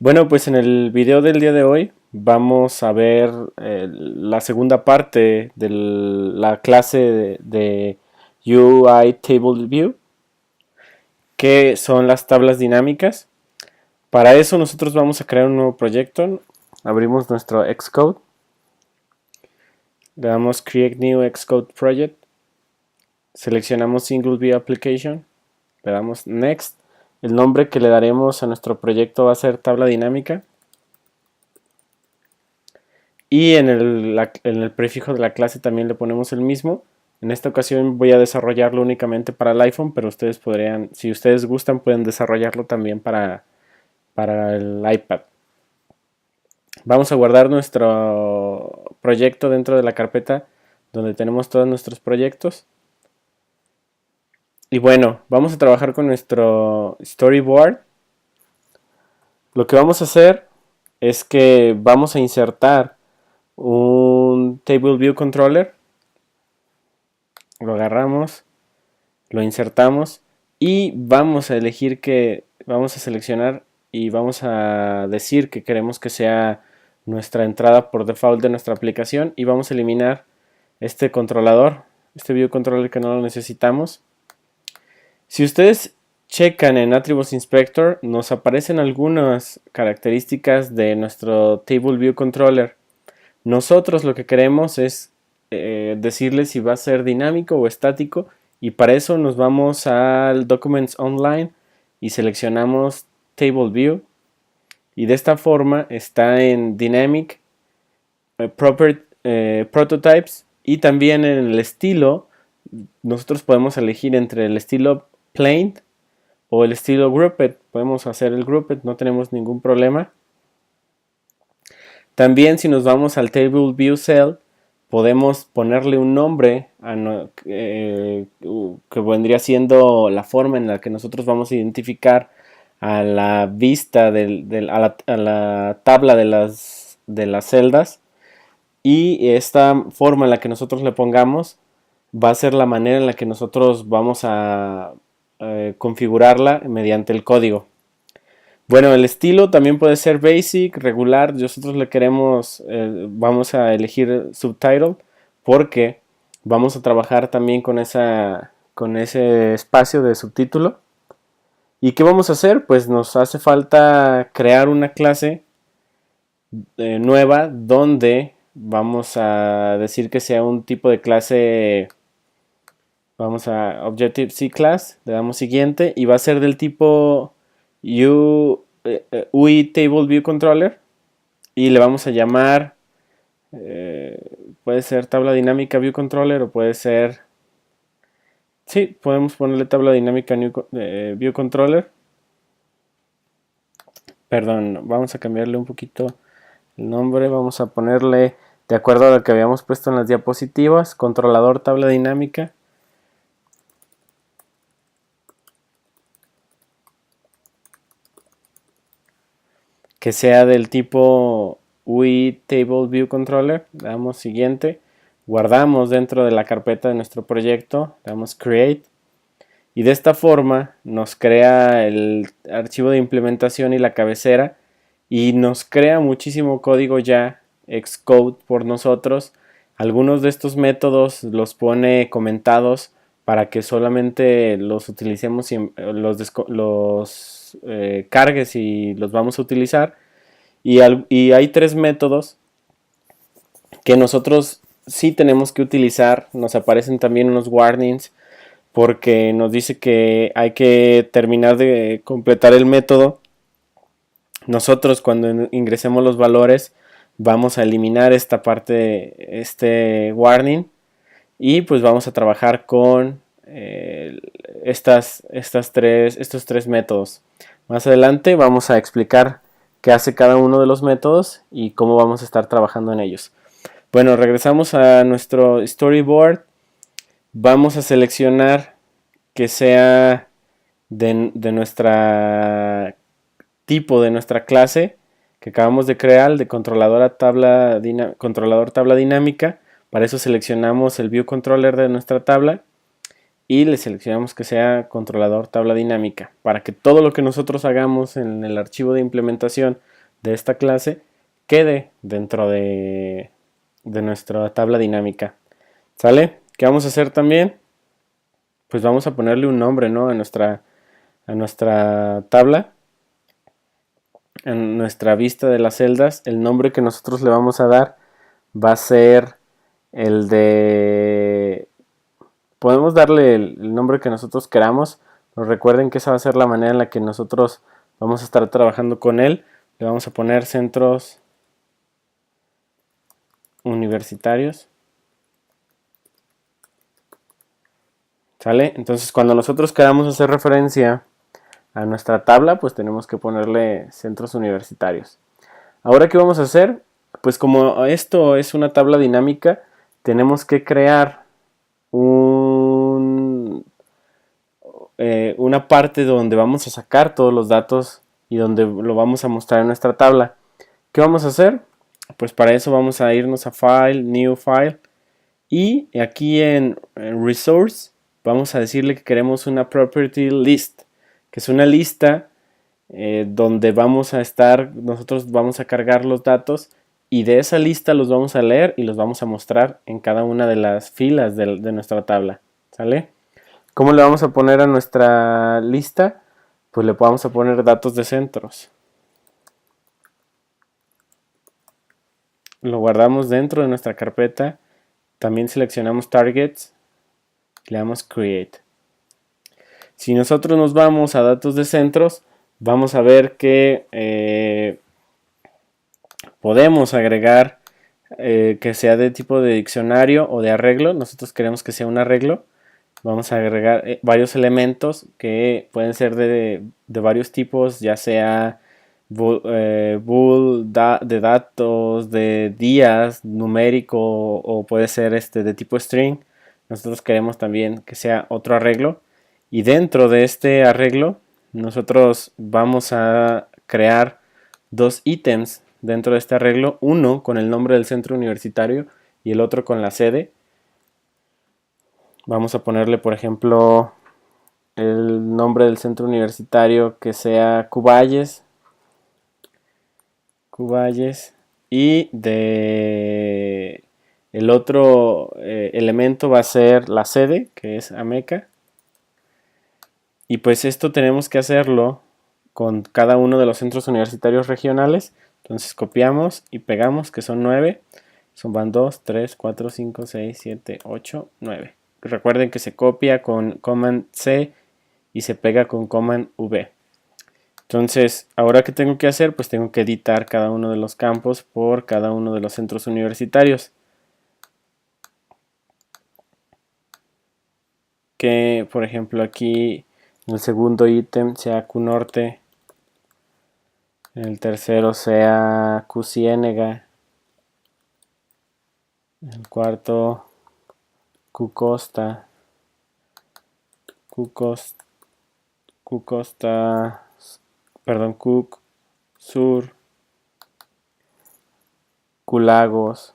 Bueno, pues en el video del día de hoy vamos a ver la segunda parte de la clase de UI Table View, que son las tablas dinámicas. Para eso nosotros vamos a crear un nuevo proyecto. Abrimos nuestro Xcode, le damos Create New Xcode Project, seleccionamos Single View Application, le damos Next. El nombre que le daremos a nuestro proyecto va a ser tabla dinámica. Y en el prefijo de la clase también le ponemos el mismo. En esta ocasión voy a desarrollarlo únicamente para el iPhone, pero ustedes podrían, si ustedes gustan, pueden desarrollarlo también para el iPad. Vamos a guardar nuestro proyecto dentro de la carpeta donde tenemos todos nuestros proyectos. Y bueno, vamos a trabajar con nuestro storyboard. Lo que vamos a hacer es que vamos a insertar un Table View Controller. Lo agarramos, lo insertamos y vamos a elegir vamos a seleccionar y vamos a decir que queremos que sea nuestra entrada por default de nuestra aplicación, y vamos a eliminar este controlador, este View Controller, que no lo necesitamos. Si ustedes checan en Attributes Inspector, nos aparecen algunas características de nuestro Table View Controller. Nosotros lo que queremos es decirle si va a ser dinámico o estático, y para eso nos vamos al Documents Online y seleccionamos Table View, y de esta forma está en Dynamic, Prototypes, y también en el estilo nosotros podemos elegir entre el estilo Plain o el estilo Grouped. Podemos hacer el Grouped, no tenemos ningún problema. También, si nos vamos al Table View Cell, podemos ponerle un nombre que vendría siendo la forma en la que nosotros vamos a identificar a la vista a la tabla de las celdas, y esta forma en la que nosotros le pongamos va a ser la manera en la que nosotros vamos a configurarla mediante el código. Bueno, el estilo también puede ser basic, regular. Nosotros le queremos, vamos a elegir subtitle, porque vamos a trabajar también con ese espacio de subtítulo. ¿Y qué vamos a hacer? Pues nos hace falta crear una clase nueva donde vamos a decir que sea un tipo de clase. Vamos a Objective-C Class, le damos siguiente, y va a ser del tipo UI Table View Controller, y le vamos a llamar, puede ser tabla dinámica View Controller, o puede ser, sí, podemos ponerle tabla dinámica View Controller. Perdón, vamos a cambiarle un poquito el nombre, vamos a ponerle, de acuerdo a lo que habíamos puesto en las diapositivas, controlador tabla dinámica. Que sea del tipo UI Table View Controller. Le damos siguiente, guardamos dentro de la carpeta de nuestro proyecto, le damos Create, y de esta forma nos crea el archivo de implementación y la cabecera, y nos crea muchísimo código ya Xcode por nosotros. Algunos de estos métodos los pone comentados para que solamente los utilicemos y los cargues y los vamos a utilizar. Y hay tres métodos que nosotros sí tenemos que utilizar. Nos aparecen también unos warnings porque nos dice que hay que terminar de completar el método. Nosotros, cuando ingresemos los valores, vamos a eliminar esta parte, este warning, y pues vamos a trabajar con estos tres métodos. Más adelante vamos a explicar qué hace cada uno de los métodos y cómo vamos a estar trabajando en ellos. Bueno, regresamos a nuestro storyboard. Vamos a seleccionar que sea de nuestra tipo, de nuestra clase que acabamos de crear, de controlador tabla dinámica. Para eso seleccionamos el View Controller de nuestra tabla y le seleccionamos que sea controlador tabla dinámica, para que todo lo que nosotros hagamos en el archivo de implementación de esta clase quede dentro de nuestra tabla dinámica. ¿Sale? ¿Qué vamos a hacer también? Pues vamos a ponerle un nombre, ¿no? a nuestra tabla, en nuestra vista de las celdas. El nombre que nosotros le vamos a dar va a ser el de... Podemos darle el nombre que nosotros queramos, pero recuerden que esa va a ser la manera en la que nosotros vamos a estar trabajando con él. Le vamos a poner centros universitarios. ¿Sale? Entonces cuando nosotros queramos hacer referencia a nuestra tabla, pues tenemos que ponerle centros universitarios. Ahora, ¿qué vamos a hacer? Pues como esto es una tabla dinámica, tenemos que crear una parte donde vamos a sacar todos los datos y donde lo vamos a mostrar en nuestra tabla. ¿Qué vamos a hacer? Pues para eso vamos a irnos a File, New File, y aquí en Resource vamos a decirle que queremos una Property List, que es una lista donde nosotros vamos a cargar los datos y de esa lista los vamos a leer y los vamos a mostrar en cada una de las filas de nuestra tabla. ¿Sale? ¿Cómo le vamos a poner a nuestra lista? Pues le vamos a poner datos de centros. Lo guardamos dentro de nuestra carpeta. También seleccionamos Targets. Le damos Create. Si nosotros nos vamos a datos de centros, vamos a ver que podemos agregar que sea de tipo de diccionario o de arreglo. Nosotros queremos que sea un arreglo. Vamos a agregar varios elementos que pueden ser de varios tipos, ya sea bool de datos, de días, numérico, o puede ser de tipo string. Nosotros queremos también que sea otro arreglo, y dentro de este arreglo nosotros vamos a crear dos ítems dentro de este arreglo, uno con el nombre del centro universitario y el otro con la sede. Vamos a ponerle, por ejemplo, el nombre del centro universitario que sea Cuballes. Y el otro elemento va a ser la sede, que es Ameca. Y pues esto tenemos que hacerlo con cada uno de los centros universitarios regionales. Entonces copiamos y pegamos, que son 9. Van 2, 3, 4, 5, 6, 7, 8, 9. Recuerden que se copia con Command C y se pega con Command V. Entonces, ahora ¿qué tengo que hacer? Pues tengo que editar cada uno de los campos por cada uno de los centros universitarios. Que, por ejemplo, aquí en el segundo ítem sea QNorte, en el tercero sea QCiénega, en el cuarto QCosta, Cuc Sur, Culagos,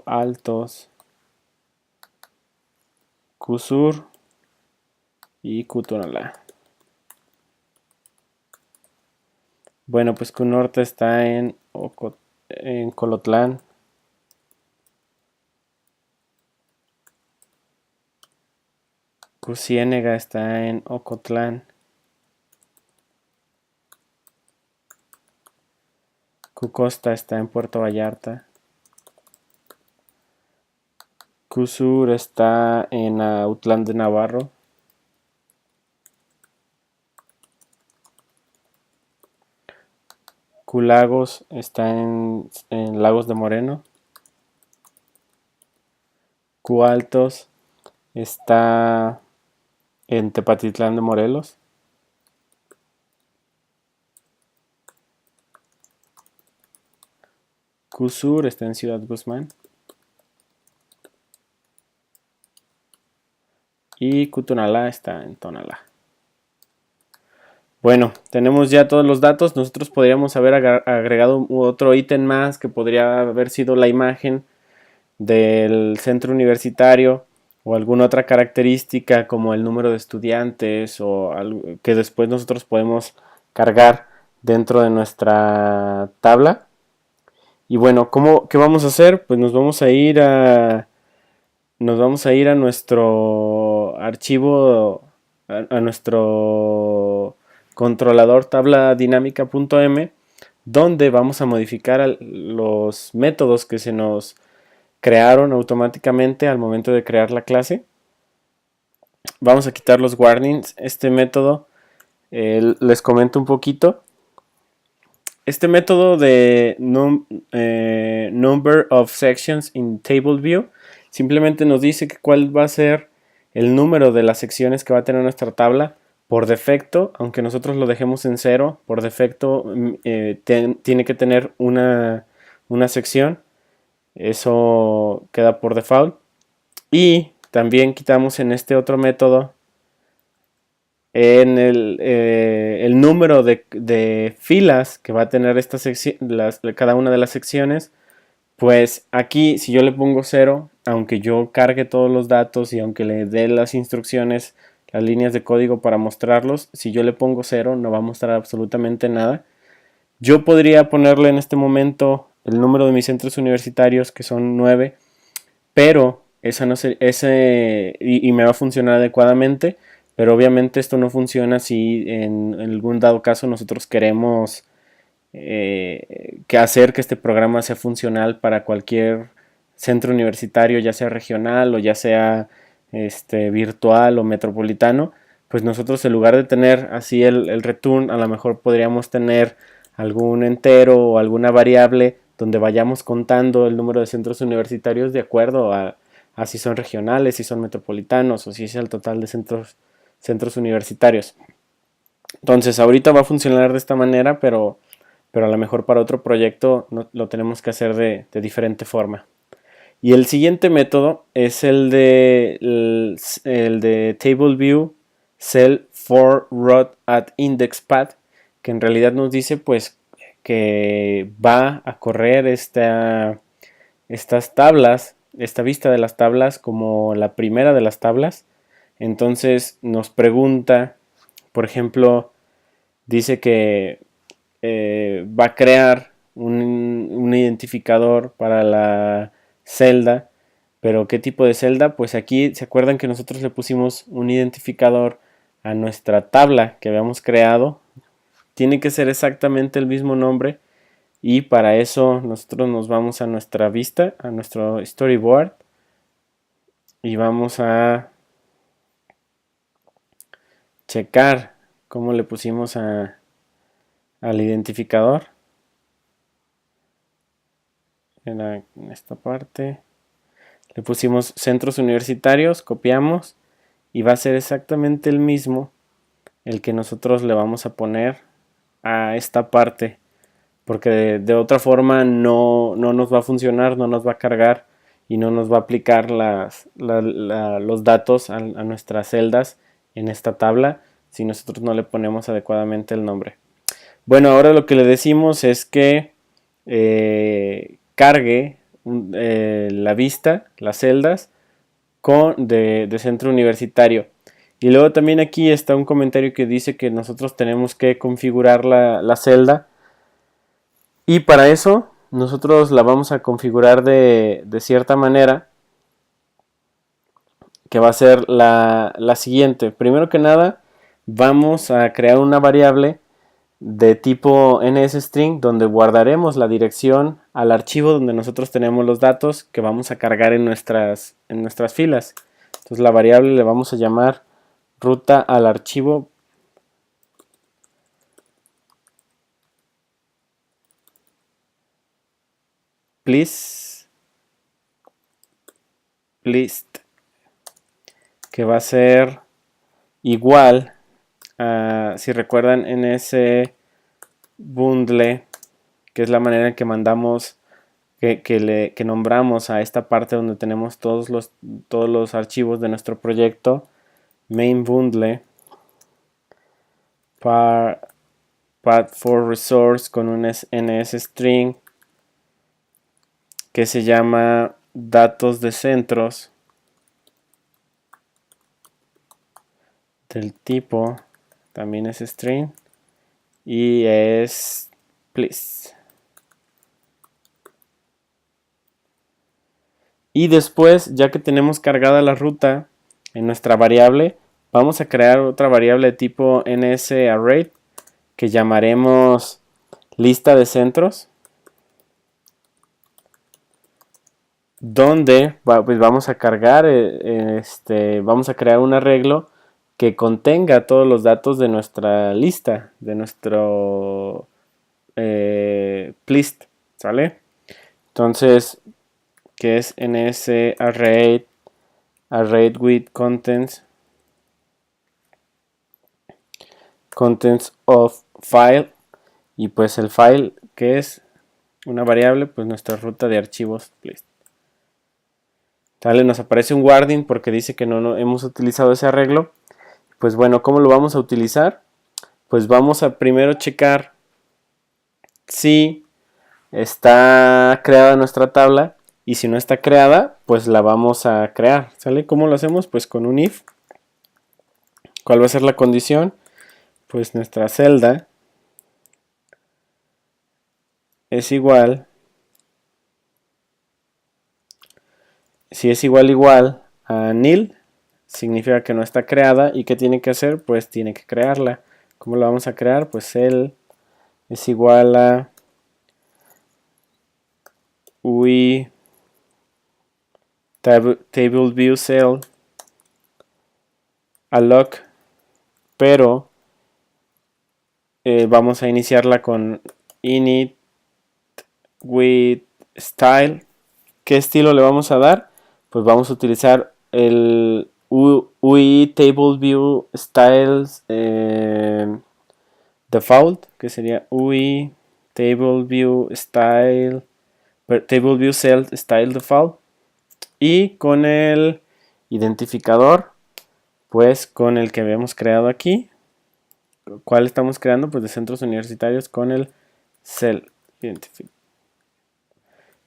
Altos, Cusur y Cutonalá. Bueno, pues QNorte está en Colotlán. QCiénega está en Ocotlán. Cucosta está en Puerto Vallarta. Cusur está en Autlán de Navarro. Culagos está en Lagos de Moreno. Cualtos está en Tepatitlán de Morelos. Cusur está en Ciudad Guzmán. Y Cutonalá está en Tonalá. Bueno, tenemos ya todos los datos. Nosotros podríamos haber agregado otro ítem más que podría haber sido la imagen del centro universitario o alguna otra característica como el número de estudiantes o algo que después nosotros podemos cargar dentro de nuestra tabla. Y bueno, ¿qué vamos a hacer? Pues nos vamos a ir a nuestro archivo, a nuestro controlador tabla dinámica.m, donde vamos a modificar los métodos que se nos crearon automáticamente al momento de crear la clase. Vamos a quitar los warnings. Este método, les comento un poquito. Este método de number of sections in table view simplemente nos dice cuál va a ser el número de las secciones que va a tener nuestra tabla por defecto. Aunque nosotros lo dejemos en 0, por defecto tiene que tener una sección. Eso queda por default. Y también quitamos en este otro método en el número de filas que va a tener esta sección, cada una de las secciones. Pues aquí, si yo le pongo 0, aunque yo cargue todos los datos y aunque le dé las instrucciones, las líneas de código para mostrarlos, si yo le pongo 0 no va a mostrar absolutamente nada. Yo podría ponerle en este momento el número de mis centros universitarios, que son 9, pero y me va a funcionar adecuadamente. Pero obviamente esto no funciona si en algún dado caso nosotros queremos hacer que este programa sea funcional para cualquier centro universitario, ya sea regional o ya sea virtual o metropolitano. Pues nosotros, en lugar de tener así el return, a lo mejor podríamos tener algún entero o alguna variable donde vayamos contando el número de centros universitarios de acuerdo a si son regionales, si son metropolitanos o si es el total de centros universitarios. Entonces ahorita va a funcionar de esta manera, pero a lo mejor para otro proyecto lo tenemos que hacer de diferente forma. Y el siguiente método es el de table view cell for row at index path, que en realidad nos dice pues que va a correr estas tablas, esta vista de las tablas como la primera de las tablas. Entonces nos pregunta, por ejemplo, dice que va a crear un identificador para la celda. Pero ¿qué tipo de celda? Pues aquí se acuerdan que nosotros le pusimos un identificador a nuestra tabla que habíamos creado. Tiene que ser exactamente el mismo nombre, y para eso nosotros nos vamos a nuestra vista, a nuestro storyboard, y vamos a checar cómo le pusimos al identificador. En esta parte le pusimos centros universitarios, copiamos y va a ser exactamente el mismo el que nosotros le vamos a poner a esta parte, porque de otra forma no nos va a funcionar, no nos va a cargar y no nos va a aplicar los datos a nuestras celdas en esta tabla si nosotros no le ponemos adecuadamente el nombre. Bueno, ahora lo que le decimos es que cargue la vista, las celdas de centro universitario. Y luego también aquí está un comentario que dice que nosotros tenemos que configurar la celda, y para eso nosotros la vamos a configurar de cierta manera, que va a ser la siguiente. Primero que nada, vamos a crear una variable de tipo NSString donde guardaremos la dirección al archivo donde nosotros tenemos los datos que vamos a cargar en nuestras filas. Entonces la variable le vamos a llamar ruta al archivo list, que va a ser igual a, si recuerdan, en ese bundle, que es la manera en que mandamos, que nombramos a esta parte donde tenemos todos los archivos de nuestro proyecto, main bundle path for resource con un NSString que se llama datos de centros del tipo también es string, y es please. Y después, ya que tenemos cargada la ruta en nuestra variable, vamos a crear otra variable de tipo NSArray que llamaremos lista de centros, donde pues vamos a cargar, vamos a crear un arreglo que contenga todos los datos de nuestra lista, de nuestro list, ¿sale? Entonces, que es NSArray with contents of file, y pues el file, que es una variable, pues nuestra ruta de archivos list. ¿Sale? Nos aparece un warning porque dice que no hemos utilizado ese arreglo. Pues bueno, ¿cómo lo vamos a utilizar? Pues vamos a primero checar si está creada nuestra tabla, y si no está creada, pues la vamos a crear, ¿sale? ¿Cómo lo hacemos? Pues con un if. ¿Cuál va a ser la condición? Pues nuestra celda es igual, si es igual a nil, significa que no está creada. ¿Y qué tiene que hacer? Pues tiene que crearla. ¿Cómo la vamos a crear? Pues el es igual a UI table view cell alloc, pero vamos a iniciarla con init with style. ¿Qué estilo le vamos a dar? Pues vamos a utilizar el UI table view styles default, que sería UI table view style table view cell style default, y con el identificador, pues con el que habíamos creado aquí. ¿Cuál estamos creando? Pues de centros universitarios, con el cell identifier.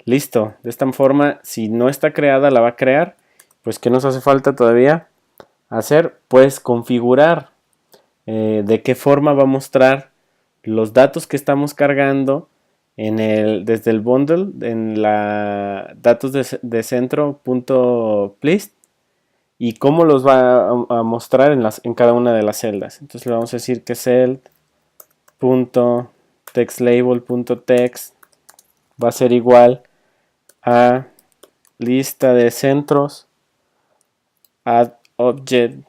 Listo. De esta forma, si no está creada, la va a crear. Pues ¿qué nos hace falta todavía hacer? Pues configurar de qué forma va a mostrar los datos que estamos cargando desde el bundle en la datos de centro.list, y cómo los va a mostrar en cada una de las celdas. Entonces le vamos a decir que cell.textlabel.text va a ser igual a lista de centros add object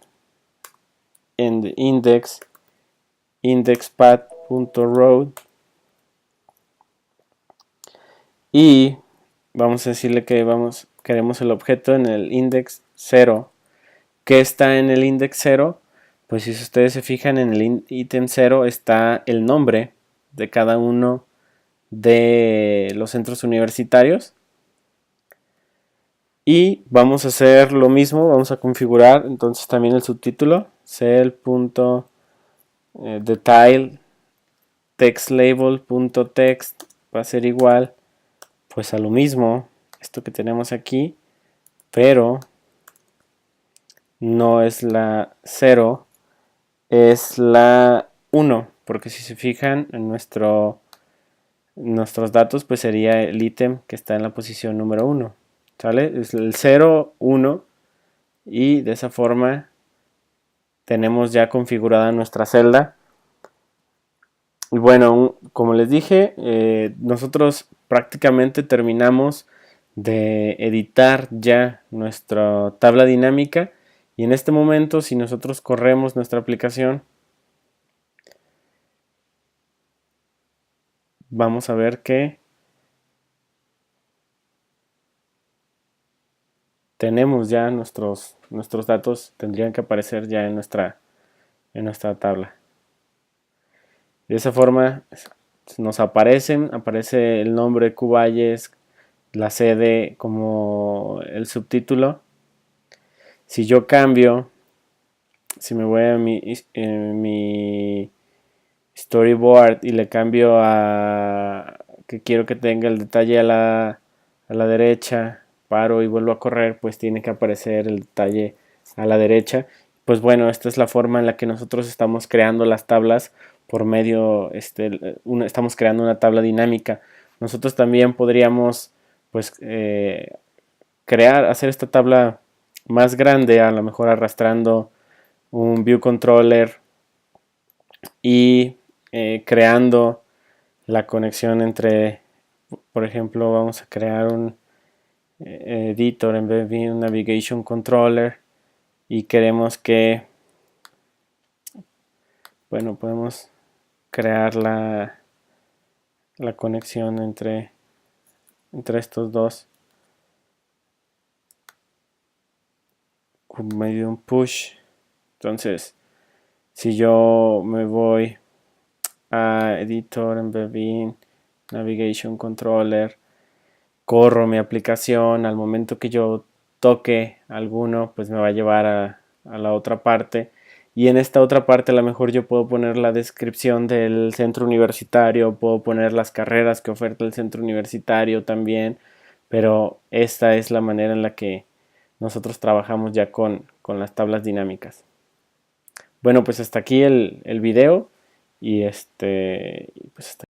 en the index indexPath.row, y vamos a decirle que queremos el objeto en el index 0. ¿Qué está en el index 0? Pues si ustedes se fijan, en el ítem 0 está el nombre de cada uno de los centros universitarios. Y vamos a hacer lo mismo, vamos a configurar entonces también el subtítulo, cell.detail textlabel.text va a ser igual pues a lo mismo, esto que tenemos aquí, pero no es la 0, es la 1, porque si se fijan en nuestros datos, pues sería el ítem que está en la posición número 1, ¿sale? Es el 0, 1, y de esa forma tenemos ya configurada nuestra celda. Y bueno, como les dije, nosotros prácticamente terminamos de editar ya nuestra tabla dinámica, y en este momento, si nosotros corremos nuestra aplicación, vamos a ver que tenemos ya nuestros datos, tendrían que aparecer ya en nuestra tabla. De esa forma nos aparece el nombre Cuballes, la sede como el subtítulo. Si yo cambio, si me voy a mi storyboard y le cambio a que quiero que tenga el detalle a la derecha, paro y vuelvo a correr, pues tiene que aparecer el detalle a la derecha. Pues bueno, esta es la forma en la que nosotros estamos creando las tablas por medio, estamos creando una tabla dinámica. Nosotros también podríamos pues hacer esta tabla más grande, a lo mejor arrastrando un view controller y creando la conexión entre, por ejemplo, vamos a crear un editor en vez de un navigation controller y queremos que, bueno, podemos crear la conexión entre estos dos con medio de un push. Entonces, si yo me voy a editor embedding navigation controller, corro mi aplicación, al momento que yo toque alguno, pues me va a llevar a la otra parte. Y en esta otra parte a lo mejor yo puedo poner la descripción del centro universitario, puedo poner las carreras que oferta el centro universitario también, pero esta es la manera en la que nosotros trabajamos ya con las tablas dinámicas. Bueno, pues hasta aquí el video y pues hasta